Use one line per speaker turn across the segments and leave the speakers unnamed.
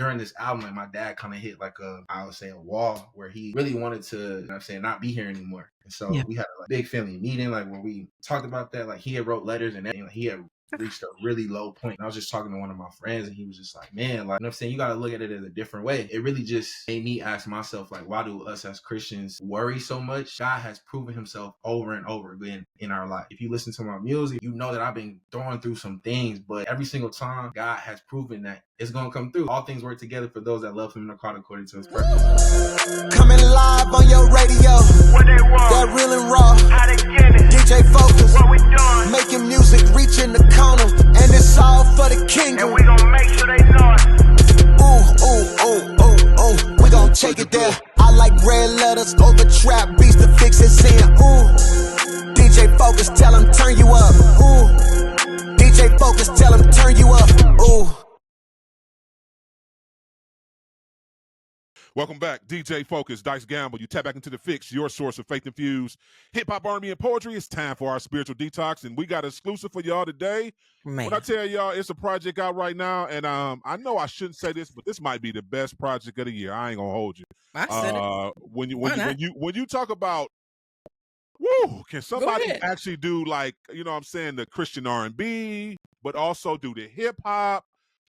during this album, like my dad kind of hit like I would say a wall where he really wanted to, you know what I'm saying, not be here anymore. And so we had a big family meeting, like where we talked about that. Like he had wrote letters and everything. Like, he had reached a really low point. And I was just talking to one of my friends and he was just like, man, like, you know what I'm saying? You got to look at it in a different way. It really just made me ask myself, like, why do us as Christians worry so much? God has proven himself over and over again in our life. If you listen to my music, you know that I've been going through some things, but every single time God has proven that it's going to come through. All things work together for those that love him and are called according to his purpose.
Coming live on your radio. What they want? That real and raw. How they get it? DJ Focus. What we doing? Making music, reaching the corner. And it's all for the kingdom. And we gon' make sure they know it. Ooh, ooh, ooh, ooh, ooh. We gon' take it there. I like red letters over trap beats to fix it in. Ooh. DJ Focus, tell him turn you up. Ooh. DJ Focus, tell him turn you up. Ooh.
Welcome back, DJ Focus, Dice Gamble. You tap back into the Fixx, your source of faith-infused hip-hop, R&B, and poetry. It's time for our spiritual detox, and we got exclusive for y'all today. Man. When I tell y'all, it's a project out right now, and I know I shouldn't say this, but this might be the best project of the year. I ain't gonna hold you.
I said it.
When you talk about, woo, can somebody actually do, like, you know what I'm saying, the Christian R&B, but also do the hip-hop?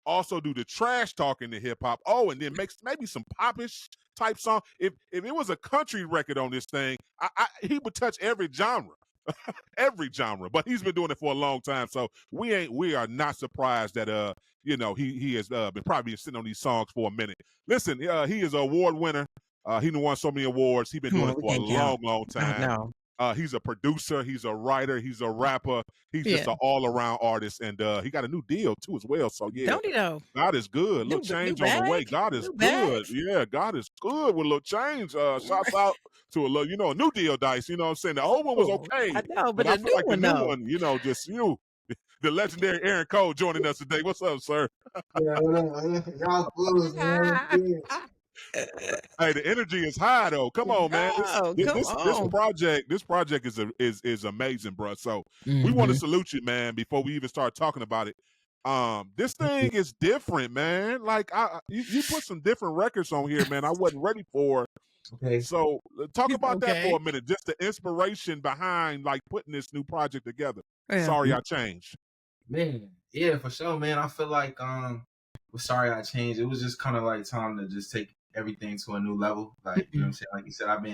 Also do the trash talking to hip hop. Oh, and then makes maybe some popish type song. If it was a country record on this thing, he would touch every genre, every genre. But he's been doing it for a long time, so we are not surprised that he has been probably sitting on these songs for a minute. Listen, he is an award winner. He won so many awards. He's been doing it for a long time. He's a producer, he's a writer, he's a rapper, he's just an all-around artist, and he got a new deal too as well. So yeah,
don't he though?
God is good. Little change on the way. God is good. Yeah, God is good with a little change. Shouts out to a new deal, Dice. You know what I'm saying? The old one was okay.
I know, but
I feel like the new one, just you. The legendary Aaron Cole joining us today. What's up, sir?
Y'all fools, man.
Hey, the energy is high though. Come on, man. This project is amazing, bro. So we want to salute you, man. Before we even start talking about it, this thing is different, man. Like you put some different records on here, man. I wasn't ready for.
Okay.
So talk about that for a minute. Just the inspiration behind like putting this new project together. Yeah. Sorry, I changed.
Man, yeah, for sure, man. I feel like Sorry I Changed. It was just kind of like time to just take everything to a new level. Like, you know what I'm saying? Like you said, I've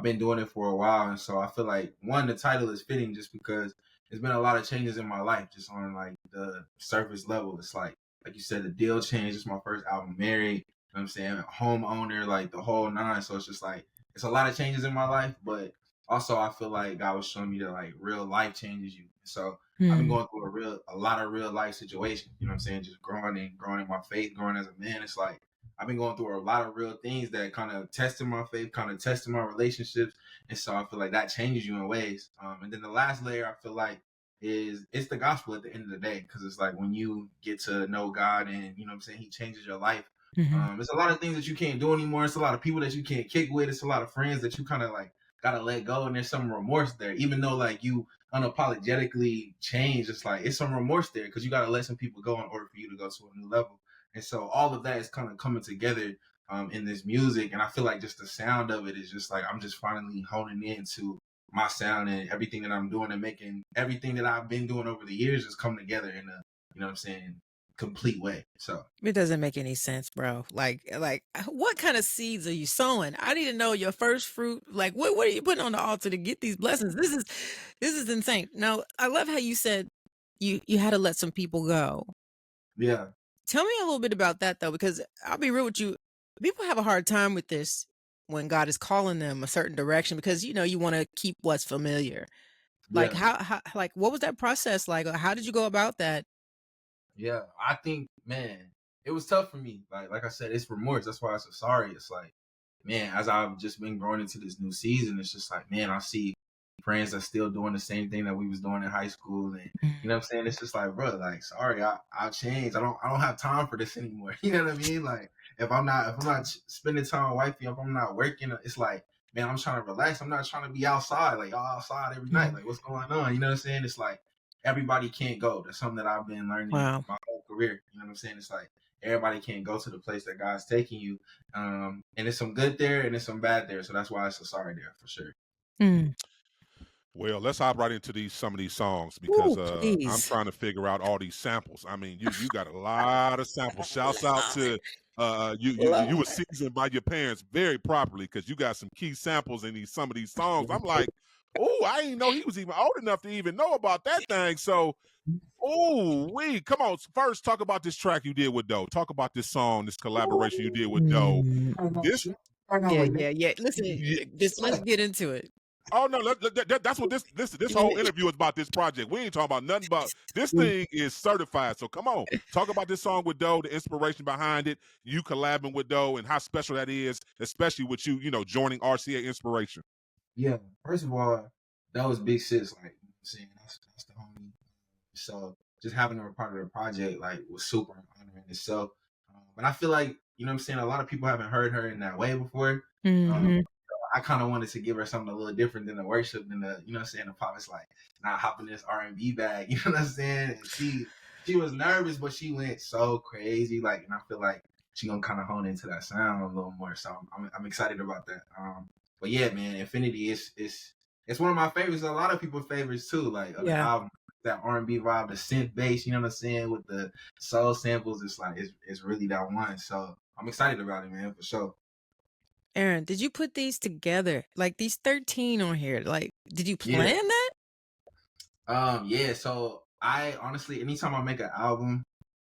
been doing it for a while, and so I feel like the title is fitting just because there's been a lot of changes in my life just on like the surface level. It's like you said, the deal changed. It's my first album, married, you know what I'm saying, homeowner, like the whole nine. So it's just like it's a lot of changes in my life, but also I feel like God was showing me that like real life changes you. So I've been going through a lot of real life situations, you know what I'm saying, just growing in my faith, growing as a man. It's like I've been going through a lot of real things that kind of tested my faith, kind of tested my relationships. And so I feel like that changes you in ways. And then the last layer I feel like it's the gospel at the end of the day. Because it's like when you get to know God and, you know what I'm saying, he changes your life. It's a lot of things that you can't do anymore. It's a lot of people that you can't kick with. It's a lot of friends that you kind of like got to let go. And there's some remorse there. Even though like you unapologetically change, it's like it's some remorse there because you got to let some people go in order for you to go to a new level. And so all of that is kind of coming together in this music. And I feel like just the sound of it is just like I'm just finally honing into my sound and everything that I'm doing and making everything that I've been doing over the years just come together in a, you know what I'm saying, complete way. So
it doesn't make any sense, bro. Like what kind of seeds are you sowing? I need to know your first fruit. Like what are you putting on the altar to get these blessings? This is insane. Now, I love how you said you had to let some people go.
Yeah.
Tell me a little bit about that, though, because I'll be real with you. People have a hard time with this when God is calling them a certain direction because, you want to keep what's familiar. Like how what was that process like? Or how did you go about that?
Yeah, I think, man, it was tough for me. Like I said, it's remorse. That's why I said sorry. It's like, man, as I've just been growing into this new season, it's just like, man, I see friends are still doing the same thing that we was doing in high school, and you know what I'm saying, it's just like, bro, like, sorry, I changed. I don't have time for this anymore. You know what I mean? Like if I'm not spending time with wifey, if I'm not working, it's like, man, I'm trying to relax. I'm not trying to be outside, like y'all outside every night. Like what's going on? You know what I'm saying? It's like everybody can't go. That's something that I've been learning my whole career. You know what I'm saying? It's like everybody can't go to the place that God's taking you. And there's some good there and there's some bad there. So that's why it's a sorry there for sure.
Well, let's hop right into some of these songs because I'm
please.
trying to figure out all these samples. I mean, you got a lot of samples. Shouts out to you were seasoned by your parents very properly because you got some key samples in some of these songs. I'm like, oh, I didn't know he was even old enough to even know about that thing. So, come on. First, talk about this track you did with Doe. Talk about this song, this collaboration you did with Doe. This,
yeah. Listen, let's get into it.
oh no, that's what this whole interview is about. This project, we ain't talking about nothing about this thing is certified. So come on, talk about this song with Doe, the inspiration behind it, you collabing with Doe, and how special that is, especially with you joining RCA Inspiration.
Yeah, first of all, that was big sis. Like, you know what I'm saying, that's the homie. So just having her a part of the project like was super honoring itself. But I feel like, you know what I'm saying, a lot of people haven't heard her in that way before. I kind of wanted to give her something a little different than the worship than the, you know what I'm saying, the pop is like not hopping this R&B bag, you know what I'm saying? And she was nervous, but she went so crazy, like, and I feel like she gonna kind of hone into that sound a little more. So I'm excited about that. But yeah, man, Infinity it's one of my favorites. A lot of people's favorites too. Like the album, that R&B vibe, the synth bass, you know what I'm saying, with the soul samples. It's like it's really that one. So I'm excited about it, man, for sure.
Aaron, did you put these together? Like these 13 on here? Like, did you plan that?
Yeah. So I honestly, anytime I make an album,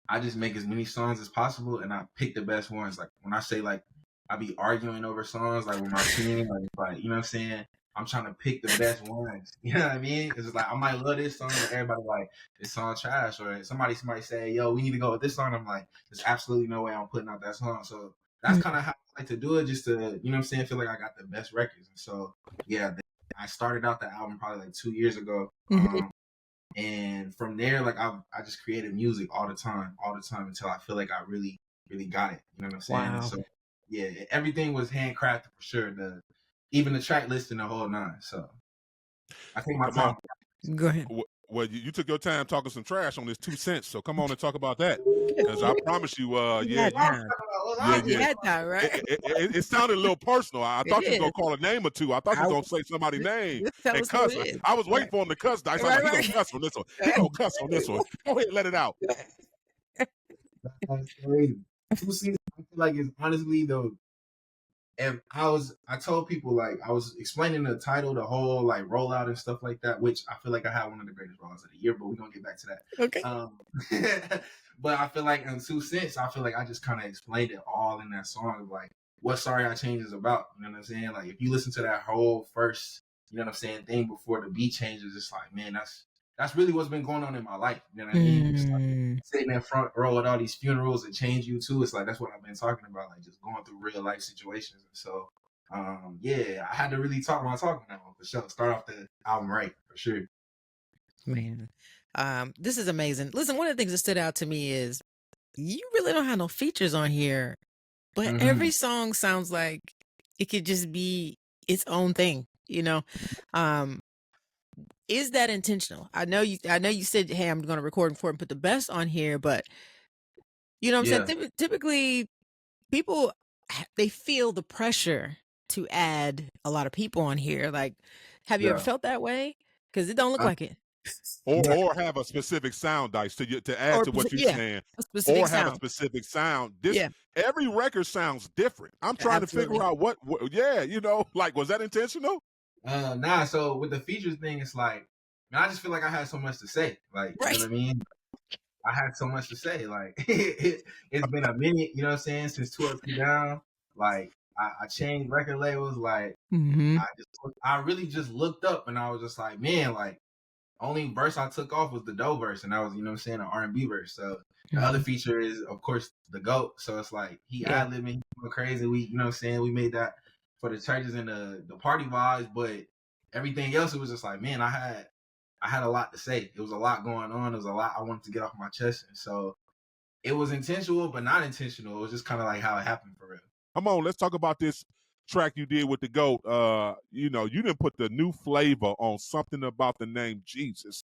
I just make as many songs as possible, and I pick the best ones. Like when I say like I be arguing over songs, like with my team, like you know what I'm saying. I'm trying to pick the best ones. You know what I mean? Because it's like I might love this song, but everybody like this song trash, or somebody might say, "Yo, we need to go with this song." I'm like, there's absolutely no way I'm putting out that song. So that's kind of how I like to do it, just to, you know what I'm saying, feel like I got the best records. And so yeah, I started out the album probably like 2 years ago. And from there, like I just created music all the time until I feel like I really, really got it. You know what I'm saying?
Wow.
And so yeah, everything was handcrafted for sure. Even the track list and the whole nine. So I take my time.
Go ahead.
Well, you took your time talking some trash on this 2 cents, so come on and talk about that. Because I promise you,
You had time, right?
It sounded a little personal. I thought you was gonna call a name or two. I thought you was gonna say somebody's name and cuss. I was waiting for him to cuss. I was like, he gonna cuss on this one. He gonna cuss on this one. Go ahead, let it out.
That's crazy. I feel like it's honestly though. And I told people, like, I was explaining the title, the whole like rollout and stuff like that, which I feel like I had one of the greatest rollouts of the year, but we're gonna get back to that.
Okay.
But I feel like in 2 cents, I feel like I just kind of explained it all in that song, like what Sorry I Changed is about. You know what I'm saying? Like if you listen to that whole first, you know what I'm saying, thing before the beat changes, it's like, man, that's really what's been going on in my life. You know what I mean? It's like sitting in front row at all these funerals that change you too. It's like that's what I've been talking about, like just going through real life situations. And so yeah, I had to really talk my talk now for sure. Start off the album right, for sure.
Man. This is amazing. Listen, one of the things that stood out to me is you really don't have no features on here, but every song sounds like it could just be its own thing, you know? Is that intentional? I know you said, hey, I'm going to record and put the best on here, but you know what I'm saying? Typically people, they feel the pressure to add a lot of people on here. Like, have you ever felt that way? Because it don't look like it.
Or have a specific sound, Dice, to add to what you're saying, or have a specific sound. Every record sounds different. I'm trying to figure out what like, was that intentional?
Nah, so with the features thing, it's like, man, I just feel like I had so much to say. Like, you know what I mean? I had so much to say. Like, it's been a minute, you know what I'm saying, since 2 Up 2 Down. Like, I changed record labels. Like, I really just looked up and I was just like, man, like, only verse I took off was the Doe verse, and that was, you know what I'm saying, an R&B verse. So the other feature is, of course, the GOAT. So it's like he ad-libbing, going crazy. We, you know what I'm saying, we made that for the churches and the party vibes, but everything else, it was just like, man, I had a lot to say. It was a lot going on. It was a lot I wanted to get off my chest, and so it was intentional, but not intentional. It was just kind of like how it happened for real.
Come on, let's talk about this track you did with the GOAT, you didn't put the new flavor on something about the name Jesus.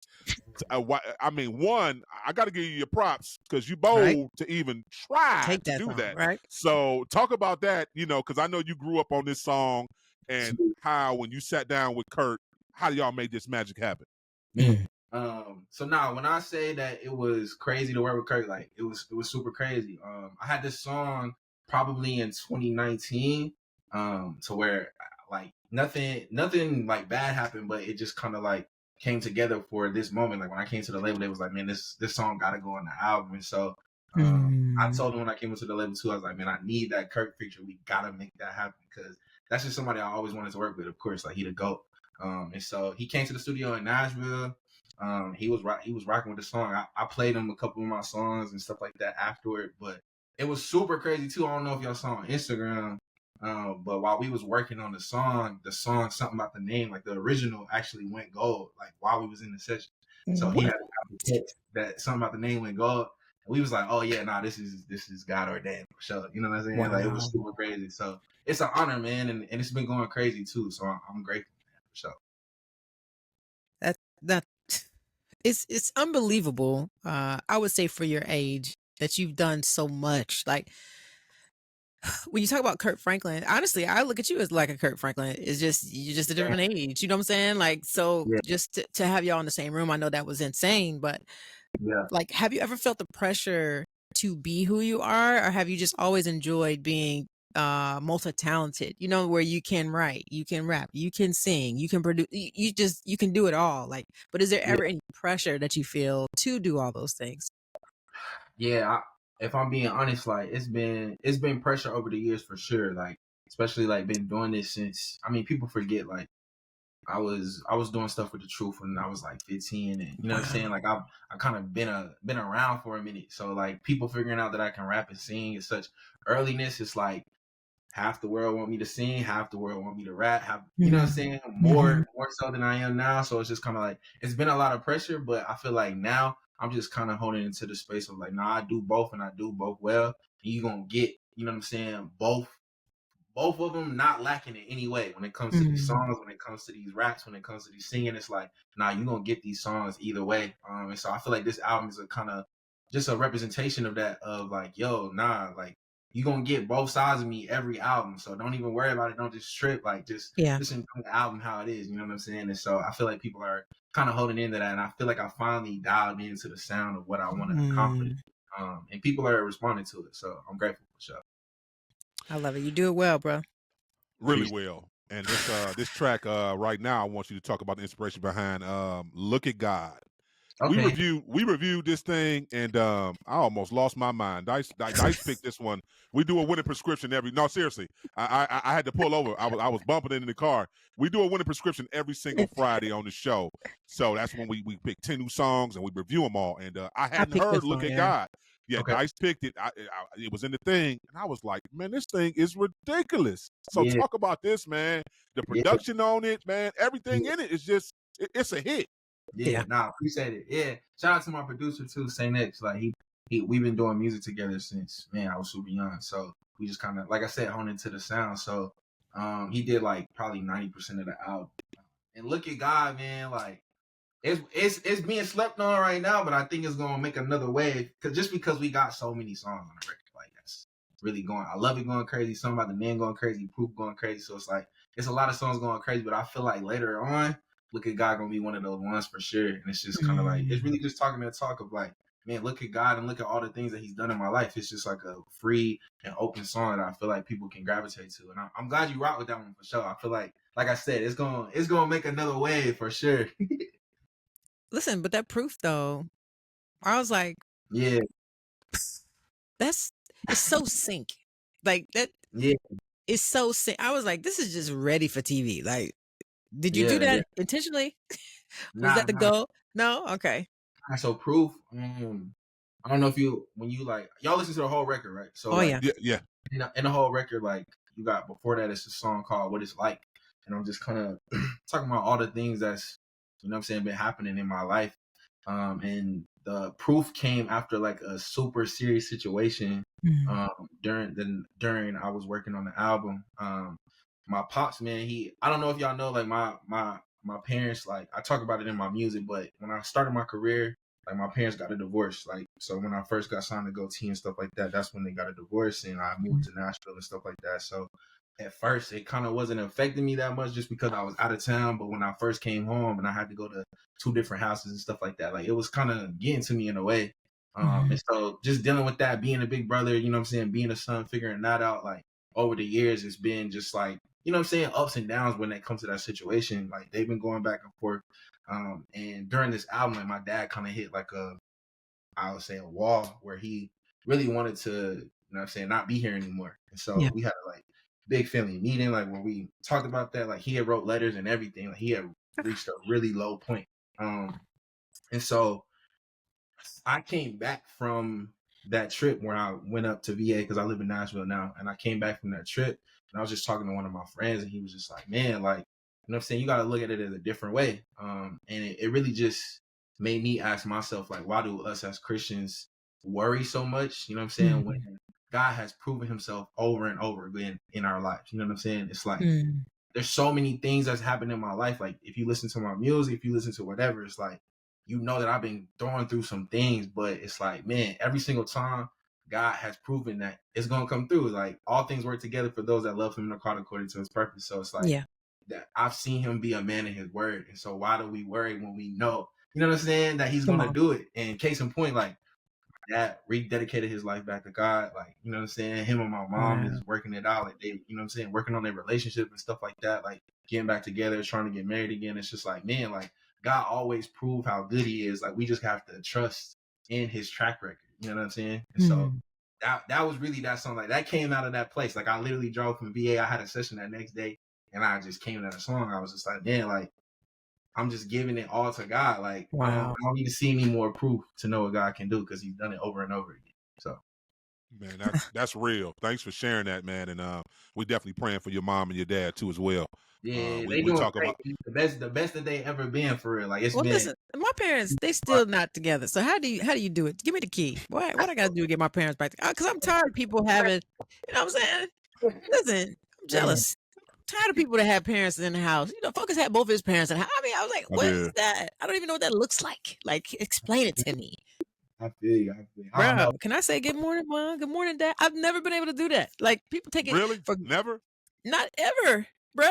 I mean, one, I got to give you your props because you bold to even try
Take
to
that
do
song,
that.
right?
So talk about that, because I know you grew up on this song and how when you sat down with Kurt, how y'all made this magic happen.
So now when I say that it was crazy to work with Kurt, like it was super crazy. I had this song probably in 2019, to where like nothing like bad happened, but it just kind of like came together for this moment. Like when I came to the label, they was like, man, this song gotta go on the album. And so I told them when I came into the label too, I was like, man, I need that Kurt feature. We gotta make that happen because that's just somebody I always wanted to work with. Of course, like he the GOAT. And so he came to the studio in Nashville. He was rocking with the song. I played him a couple of my songs and stuff like that afterward, but it was super crazy too. I don't know if y'all saw on Instagram, but while we was working on the song something about the name, like the original actually went gold, like while we was in the session. So he had a text that something about the name went gold. And we was like, oh yeah, nah, this is God ordained for sure. You know what I'm saying?
Wow.
Like it was super crazy. So it's an honor, man, and it's been going crazy too. So I'm grateful, man, for sure.
That it's unbelievable. I would say for your age that you've done so much. Like when you talk about Kurt Franklin, honestly, I look at you as like a Kurt Franklin. It's just you're just a different age. You know what I'm saying? Like so, just to have y'all in the same room, I know that was insane. But like, have you ever felt the pressure to be who you are, or have you just always enjoyed being multi-talented, where you can write, you can rap, you can sing, you can produce, you can do it all? Like, but is there ever any pressure that you feel to do all those things?
If I'm being honest, like it's been pressure over the years for sure. Like especially like been doing this since, I mean, people forget like I was doing stuff with the truth when I was like 15, and you know what I'm saying? Like I kind of been around for a minute. So like people figuring out that I can rap and sing at such earliness, it's like half the world want me to sing, half the world want me to rap, you know what I'm saying? More so than I am now. So it's just kind of like, it's been a lot of pressure, but I feel like now I'm just kind of holding into the space of like, nah, I do both and I do both well. And you gonna get, you know what I'm saying, both of them not lacking in any way when it comes to these songs, when it comes to these raps, when it comes to these singing. It's like, nah, you're gonna get these songs either way. And so I feel like this album is a kind of just a representation of that, of like, yo, nah, like you gonna get both sides of me every album. So don't even worry about it. Don't just trip. Like just enjoy the album how it is. You know what I'm saying? And so I feel like people are kind of holding into that, and I feel like I finally dialed into the sound of what I want to accomplish. And people are responding to it. So I'm grateful for sure.
I love it. You do it well, bro.
Really well. And this track right now, I want you to talk about the inspiration behind "Look at God." Okay. We reviewed this thing, and I almost lost my mind. Dice picked this one. We do a winning prescription no, seriously. I had to pull over. I was bumping it in the car. We do a winning prescription every single Friday on the show. So that's when we pick 10 new songs and we review them all. And I hadn't heard "Look at God." Yeah, okay. Dice picked it. It was in the thing, and I was like, man, this thing is ridiculous. So talk about this, man. The production on it, man. Everything in it is just, it's a hit.
Nah, appreciate it. Yeah, shout out to my producer too, Saint X. Like we've been doing music together since, man, I was super young. So we just kind of, like I said, honed into the sound. So he did like probably 90% of the album. And Look at God, man, like it's being slept on right now, but I think it's gonna make another wave because we got so many songs on the record. Like that's really going. I love it going crazy. Something about the man going crazy, Proof going crazy. So it's like it's a lot of songs going crazy, but I feel like later on, Look at God gonna be one of those ones for sure. And it's just kind of like it's really just talking that talk of like, man, look at God and look at all the things that He's done in my life. It's just like a free and open song that I feel like people can gravitate to. And I'm glad you rock with that one for sure. I feel like I said, it's gonna make another wave for sure.
Listen, but that Proof though, I was like, it's so sync. Like that, it's so sync. I was like, this is just ready for TV. Like, did you do that intentionally? Was that the goal? No? Okay.
So Proof, I don't know if when you like, y'all listen to the whole record, right? So
yeah.
In the whole record, like you got before that, it's a song called What It's Like. And I'm just kind of talking about all the things that's, you know what I'm saying, been happening in my life. And the Proof came after like a super serious situation during I was working on the album. my pops, man, I don't know if y'all know, like my parents, like I talk about it in my music, but when I started my career, like my parents got a divorce. Like, so when I first got signed to Goatee and stuff like that, that's when they got a divorce and I moved to Nashville and stuff like that. So at first it kind of wasn't affecting me that much just because I was out of town. But when I first came home and I had to go to 2 different houses and stuff like that, like it was kind of getting to me in a way. And so just dealing with that, being a big brother, you know what I'm saying, being a son, figuring that out, like over the years, it's been just like, you know what I'm saying, ups and downs when it comes to that situation. Like they've been going back and forth. And during this album, like my dad kind of hit like I would say a wall where he really wanted to, you know what I'm saying, not be here anymore. And so we had a like big family meeting, like where we talked about that. Like he had wrote letters and everything. Like he had reached a really low point. And so I came back from that trip where I went up to VA because I live in Nashville now. And I came back from that trip and I was just talking to one of my friends and he was just like, man, like, you know what I'm saying? You got to look at it as a different way. And it really just made me ask myself, like, why do us as Christians worry so much? You know what I'm saying? When God has proven himself over and over again in our lives. You know what I'm saying? It's like, there's so many things that's happened in my life. Like if you listen to my music, if you listen to whatever, it's like, you know that I've been going through some things, but it's like, man, every single time God has proven that it's going to come through. Like all things work together for those that love him and are called according to his purpose. So it's like that I've seen him be a man in his word. And so why do we worry when we know, you know what I'm saying, that he's going to do it? And case in point, like dad rededicated his life back to God. Like, you know what I'm saying? Him and my mom is working it out. Like they, you know what I'm saying, working on their relationship and stuff like that. Like getting back together, trying to get married again. It's just like, man, like God always proved how good he is. Like we just have to trust in his track record. You know what I'm saying? And so that was really that song. Like that came out of that place. Like I literally drove from VA. I had a session that next day and I just came to that song. I was just like, man, like I'm just giving it all to God. Like I don't need to see any more proof to know what God can do because he's done it over and over again. So
man, that's real. Thanks for sharing that, man. And we're definitely praying for your mom and your dad too as well.
Yeah, they doing talk great. About the best that they ever been for real. Like it's been.
Listen, my parents, they still not together. So how do you do it? Give me the key. What I gotta do to get my parents back together? Because I'm tired of people having, you know what I'm saying? Listen, I'm jealous. I'm tired of people that have parents in the house. You know, Focus had both his parents in the house. I mean, I was like, what is that? I don't even know what that looks like. Like, explain it to me.
I feel you.
Bro, can I say good morning, Mom? Good morning, Dad? I've never been able to do that. Like people take it
really for never.
Not ever. Bro,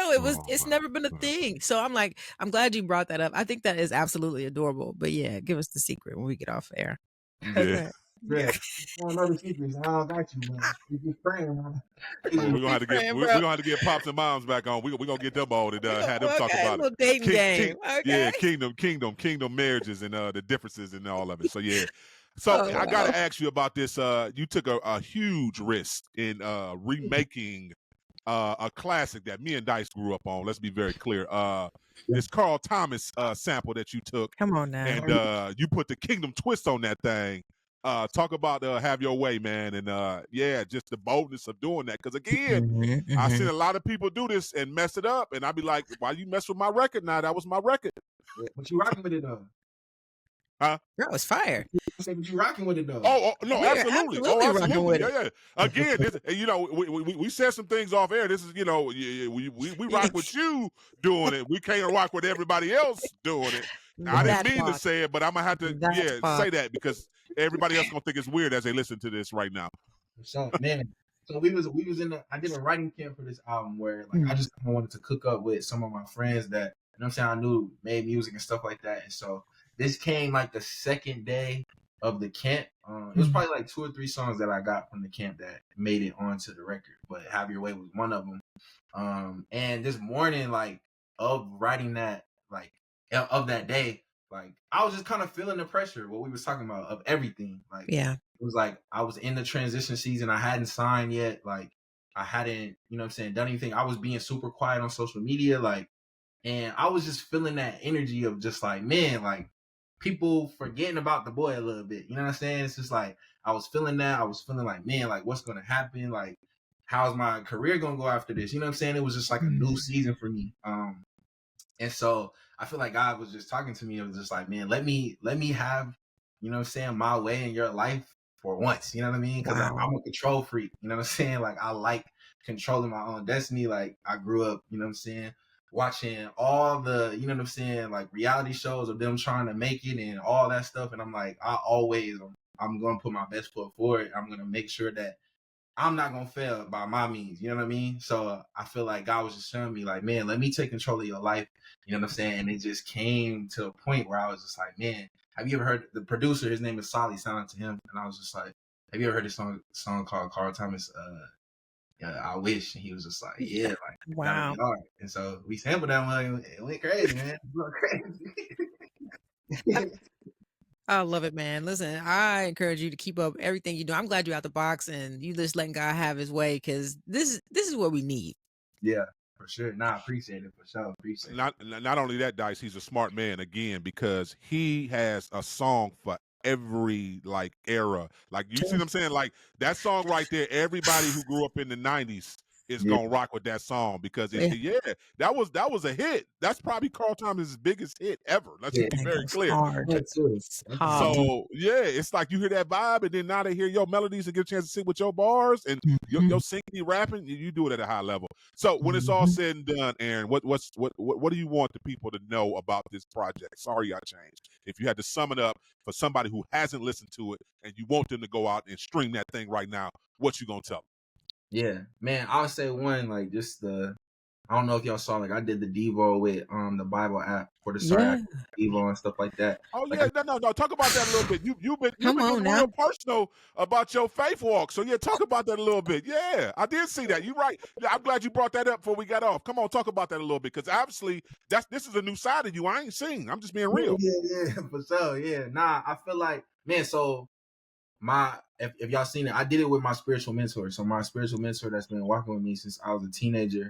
it's never been a thing. So I'm like, I'm glad you brought that up. I think that is absolutely adorable. But yeah, give us the secret when we get off air.
Yeah. I don't know the secrets. I don't got you, man. We just praying, man.
We're gonna have to get pops and moms back on. We're gonna get them on and have them talk about
it. Dating game.
Yeah, kingdom marriages and the differences and all of it. So yeah. So I gotta ask you about this. You took a huge risk in remaking a classic that me and Dice grew up on. Let's be very clear. This Carl Thomas sample that you took.
Come on now.
And you put the Kingdom twist on that thing. Talk about Have Your Way, man. And just the boldness of doing that. Because again, I've seen a lot of people do this and mess it up. And I'd be like, why you mess with my record now? That was my record.
But you rocking with it though.
Huh? That was fire.
You rocking with it though?
Oh no, absolutely.
Rocking with it.
Yeah. Again, we said some things off air. This is, we rock with you doing it. We can't rock with everybody else doing it. Now, I didn't mean to say it, but I'm gonna have to say that because everybody else gonna think it's weird as they listen to this right now.
So man, we was I did a writing camp for this album where like I just wanted to cook up with some of my friends that, you know what I'm saying, I knew made music and stuff like that, and so. This came like the second day of the camp. It was probably like 2 or 3 songs that I got from the camp that made it onto the record, but Have Your Way was one of them. And this morning, like of writing that, like of that day, like I was just kind of feeling the pressure, what we was talking about, of everything. Like, it was like I was in the transition season. I hadn't signed yet. Like I hadn't, you know what I'm saying, done anything. I was being super quiet on social media. Like, and I was just feeling that energy of just like, man, like, people forgetting about the boy a little bit. You know what I'm saying? It's just like, I was feeling that. I was feeling like, man, like what's going to happen? Like, how's my career going to go after this? You know what I'm saying? It was just like a new season for me. And so I feel like God was just talking to me. It was just like, man, let me have, you know what I'm saying, my way in your life for once. You know what I mean? Because I'm a control freak. You know what I'm saying? Like I like controlling my own destiny. Like I grew up, you know what I'm saying, watching all the, you know what I'm saying, like reality shows of them trying to make it and all that stuff. And I'm like, I'm going to put my best foot forward. I'm going to make sure that I'm not going to fail by my means. You know what I mean? So I feel like God was just showing me like, man, let me take control of your life. You know what I'm saying? And it just came to a point where I was just like, man, have you ever heard the producer? His name is Solly, sound to him. And I was just like, have you ever heard this song called Carl Thomas, I Wish? And he was just like, yeah, like,
wow.
that'll be hard. And so we sampled that one. And it went crazy, man. It went crazy.
I love it, man. Listen, I encourage you to keep up everything you do. I'm glad you're out the box and you just letting God have his way, because this is what we need.
Yeah, for sure. Nah, I appreciate it, for sure. Appreciate it.
Not only that, Dice, he's a smart man, again, because he has a song for every like era. Like, you see what I'm saying? Like, that song right there, everybody who grew up in the 90s is gonna rock with that song, because that was a hit. That's probably Carl Thomas' biggest hit ever. Let's be very clear.
Hard.
It's
hard.
So it's like you hear that vibe, and then now they hear your melodies and get a chance to sing with your bars and your singing, rapping. You do it at a high level. So when it's all said and done, Aaron, what do you want the people to know about this project? Sorry, I changed. If you had to sum it up for somebody who hasn't listened to it and you want them to go out and stream that thing right now, what you gonna tell them?
Yeah, man, I would say one, like, just I don't know if y'all saw, like, I did the Devo with the Bible app for the Devo and stuff like that.
Oh,
like,
yeah, no. Talk about that a little bit. You've been getting real personal about your faith walk. So talk about that a little bit. Yeah, I did see that. You're right. I'm glad you brought that up before we got off. Come on, talk about that a little bit, because obviously this is a new side of you I ain't seen. I'm just being real.
Yeah, for sure. Yeah, nah, I feel like, man, so if y'all seen it, I did it with my spiritual mentor. So my spiritual mentor that's been walking with me since I was a teenager.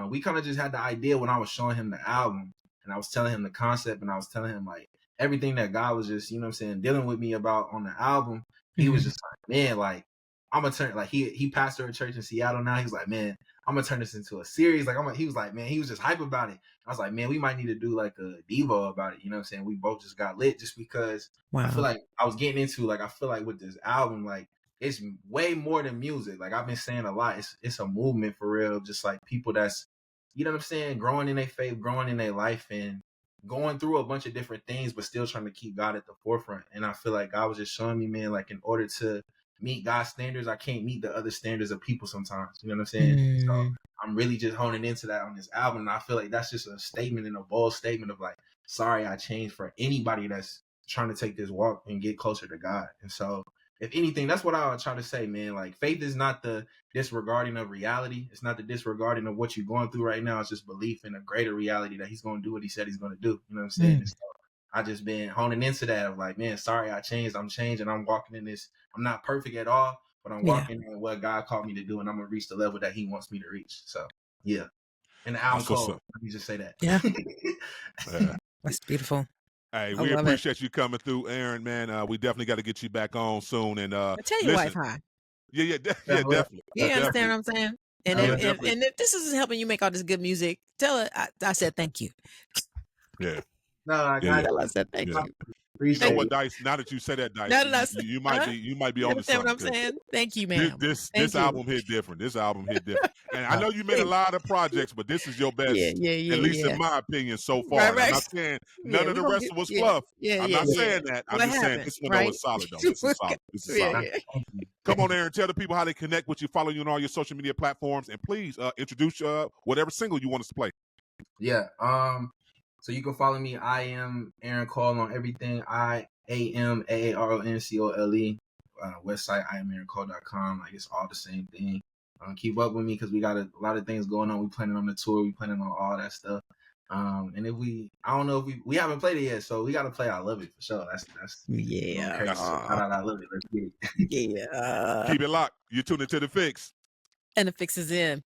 We kind of just had the idea when I was showing him the album, and I was telling him the concept, and I was telling him like everything that God was just, you know what I'm saying, dealing with me about on the album. He was just like, man, like, I'm gonna turn, like, he pastored a church in Seattle now. He's like, man, I'm gonna turn this into a series. Like, he was like, man, he was just hype about it. I was like, man, we might need to do like a Devo about it. You know what I'm saying? We both just got lit just because I feel like I was getting into, like, I feel like with this album, like, it's way more than music. Like, I've been saying a lot. It's a movement for real. Just like people that's, you know what I'm saying, growing in their faith, growing in their life, and going through a bunch of different things, but still trying to keep God at the forefront. And I feel like God was just showing me, man, like, in order to meet God's standards, I can't meet the other standards of people sometimes. You know what I'm saying? So I'm really just honing into that on this album. And I feel like that's just a statement, and a bold statement of like, sorry, I changed, for anybody that's trying to take this walk and get closer to God. And so if anything, that's what I would try to say, man. Like, faith is not the disregarding of reality. It's not the disregarding of what you're going through right now. It's just belief in a greater reality that he's going to do what he said he's going to do. You know what I'm saying? And so I just been honing into that of like, man, sorry, I changed. I'm changing. I'm walking in this. I'm not perfect at all, but I'm walking in what God called me to do, and I'm going to reach the level that he wants me to reach. So, yeah. And the album called, let me just say that.
Yeah. That's beautiful.
Hey, we appreciate you coming through, Aaron, man. We definitely got to get you back on soon. And
tell your wife hi.
Yeah, definitely.
You understand what I'm saying? And if this is helping you make all this good music, tell her I said thank you.
Yeah.
No, I got it.
I said thank you.
You know what, Dice? Now that you said that, Dice, you might be on to something.
What I'm saying? Thank you, man.
This album hit different. And I know you made a lot of projects, but this is your best, at least in my opinion, so far. Right. I'm not saying none of the rest was fluff. I'm not saying that. I'm just saying this one was solid, though. This is solid. This is solid. Come on, Aaron. Tell the people how they connect with you, follow you on all your social media platforms, and please introduce whatever single you want us to play.
Yeah. So you can follow me. I am Aaron Cole on everything. IAMAARONCOLE. Website IamAaronCole.com. Like, it's all the same thing. Keep up with me because we got a lot of things going on. We planning on the tour. We planning on all that stuff. And if I don't know if we haven't played it yet, so we got to play I Love It for sure. That's crazy. I love it. Let's get it.
Keep it locked. You tuned into the Fixx.
And the Fixx is in.